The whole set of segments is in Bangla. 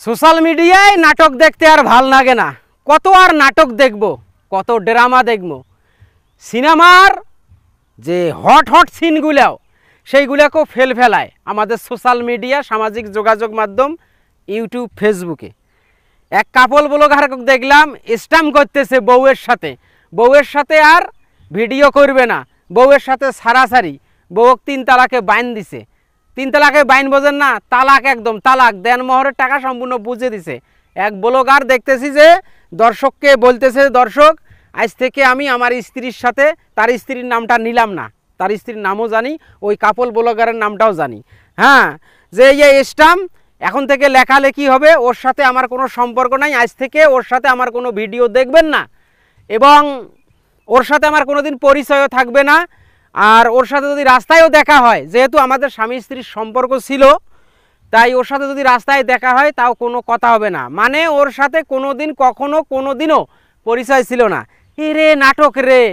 সোশ্যাল মিডিয়ায় নাটক দেখতে আর ভাল লাগে না। কত আর নাটক দেখব, কত ড্রামা দেখব। সিনেমার যে হট হট সিনগুলাও সেইগুলোকেও ফেলায় আমাদের সোশ্যাল মিডিয়া, সামাজিক যোগাযোগ মাধ্যম, ইউটিউব, ফেসবুকে। এক কাপল ব্লগার দেখলাম স্ট্যাম্প করতেছে বউয়ের সাথে আর ভিডিও করবে না, বউয়ের সাথে সারাসারি। বউক 3 তালাকে বাইন দিছে। 3 তালাকে বাইন বোঝেন না, তালাক, একদম তালাক। দেনমোহরের টাকা সম্পূর্ণ বুঝে দিছে। এক ব্লগার দেখতেছি যে দর্শককে বলতেছে, দর্শক আজ থেকে আমি আমার স্ত্রীর সাথে, তার স্ত্রীর নামটা নিলাম না, তার স্ত্রীর নামও জানি, ওই কাপল ব্লগারের নামটাও জানি, হ্যাঁ, যে এই স্ট্যাম্প এখন থেকে লেখালেখি হবে, ওর সাথে আমার কোনো সম্পর্ক নাই, আজ থেকে ওর সাথে আমার কোনো ভিডিও দেখবেন না, এবং ওর সাথে আমার কোনো দিন পরিচয়ও থাকবে না। আর ওর সাথে যদি রাস্তায়ও দেখা হয়, যেহেতু আমাদের স্বামী স্ত্রীর সম্পর্ক ছিল, তাই ওর সাথে যদি রাস্তায় দেখা হয় তাও কোনো কথা হবে না। মানে ওর সাথে কোনো দিন কখনো কোনো দিনও পরিচয় ছিল না। রে নাটক রে!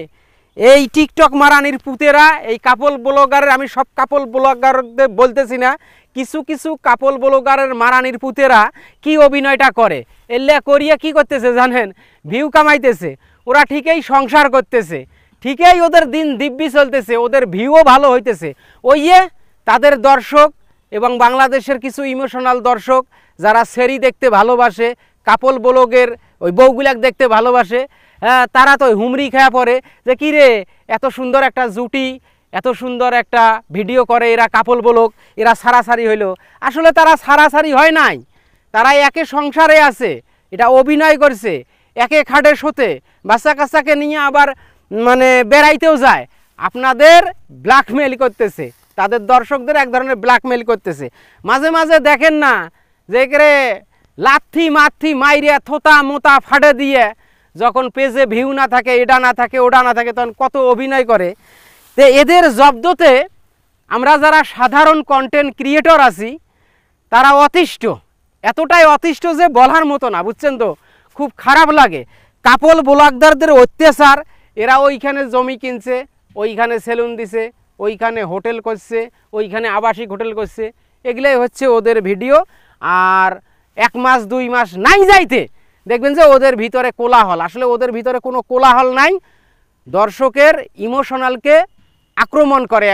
এই টিকটক মারানির পুতেরা, এই কাপল ব্লগারের, আমি সব কাপল ব্লগারদের বলতেছি না, কিছু কিছু কাপল ব্লগারের মারানির পুতেরা কি অভিনয়টা করে, এল্লা করিয়া কি করতেছে জানেন? ভিউ কামাইতেছে। ওরা ঠিকই সংসার করতেছে, ঠিকই ওদের দিন দিব্যি চলতেছে, ওদের ভিউও ভালো হইতেছে। তাদের দর্শক এবং বাংলাদেশের কিছু ইমোশনাল দর্শক যারা সেরি দেখতে ভালোবাসে, কাপল ব্লগের ওই বউগুলাক দেখতে ভালোবাসে, হ্যাঁ, তারা তো হুমরি খেয়া পড়ে যে কী রে, এত সুন্দর একটা জুটি, এত সুন্দর একটা ভিডিও করে এরা কাপল ব্লগ, এরা সারাসারি হইলো। আসলে তারা সারাসারি হয় নাই, তারা একে সংসারে আছে, এটা অভিনয় করছে, একে খাটে শোতে, বাচ্চা কাচ্চাকে নিয়ে আবার মানে বেড়াইতেও যায়। আপনাদের ব্ল্যাকমেল করতেছে, তাদের দর্শকদের এক ধরনের ব্ল্যাকমেল করতেছে। মাঝে মাঝে দেখেন না যে করে লাথি মাথি মাইরিয়া থোতা মোতা ফাটে দিয়ে, যখন পেজে ভিউ না থাকে, এটা না থাকে, ওটা না থাকে, তখন কত অভিনয় করে। তো এদের জব্দতে আমরা যারা সাধারণ কন্টেন্ট ক্রিয়েটর আছি তারা অতিষ্ঠ, এতটাই অতিষ্ঠ যে বলার মতো না, বুঝছেন তো? খুব খারাপ লাগে। কাপল ব্লগারদের অত্যাচার, এরা ওইখানে জমি কিনছে, ওইখানে সেলুন দিছে, ওইখানে হোটেল করছে, ওইখানে আবাসিক হোটেল করছে, এগুলাই হচ্ছে ওদের ভিডিও। আর 1 মাস 2 মাস নাই যাইতে দেখবেন যে ওদের ভিতরে কোলাহল। আসলে ওদের ভিতরে কোনো কোলাহল নাই, দর্শকের ইমোশনালকে আক্রমণ করে,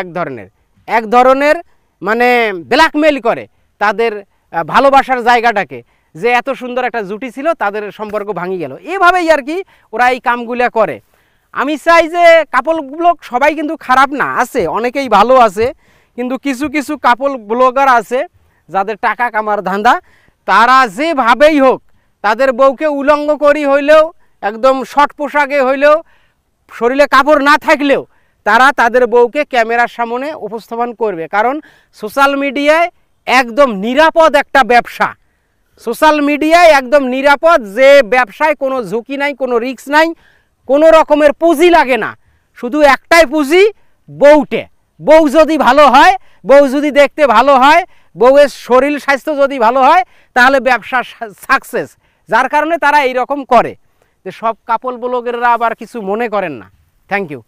এক ধরনের মানে ব্ল্যাকমেল করে তাদের ভালোবাসার জায়গাটাকে, যে এত সুন্দর একটা জুটি ছিল, তাদের সম্পর্ক ভাঙি গেল। এভাবেই আর কি ওরা এই কামগুলো করে। আমি চাই যে কাপল ব্লগ সবাই কিন্তু খারাপ না, আছে অনেকেই ভালো আছে, কিন্তু কিছু কিছু কাপল ব্লগার আছে যাদের টাকা কামার ধান্দা, তারা যেভাবেই হোক তাদের বউকে উলঙ্গ করি হইলেও, একদম শর্ট পোশাকে হইলেও, শরীরে কাপড় না থাকলেও তারা তাদের বউকে ক্যামেরার সামনে উপস্থাপন করবে। কারণ সোশ্যাল মিডিয়ায় একদম নিরাপদ একটা ব্যবসা, সোশ্যাল মিডিয়ায় একদম নিরাপদ, যে ব্যবসায় কোনো ঝুঁকি নাই, কোনো রিস্ক নাই, কোনো রকমের পুঁজি লাগে না। শুধু একটাই পুঁজি, বউটে। বউ যদি ভালো হয়, বউ যদি দেখতে ভালো হয়, বউয়ের শরীর স্বাস্থ্য যদি ভালো হয়, তাহলে ব্যবসা সাকসেস। যার কারণে তারা এইরকম করে। যে সব কাপল ব্লগাররা আবার কিছু মনে করেন না। Thank you.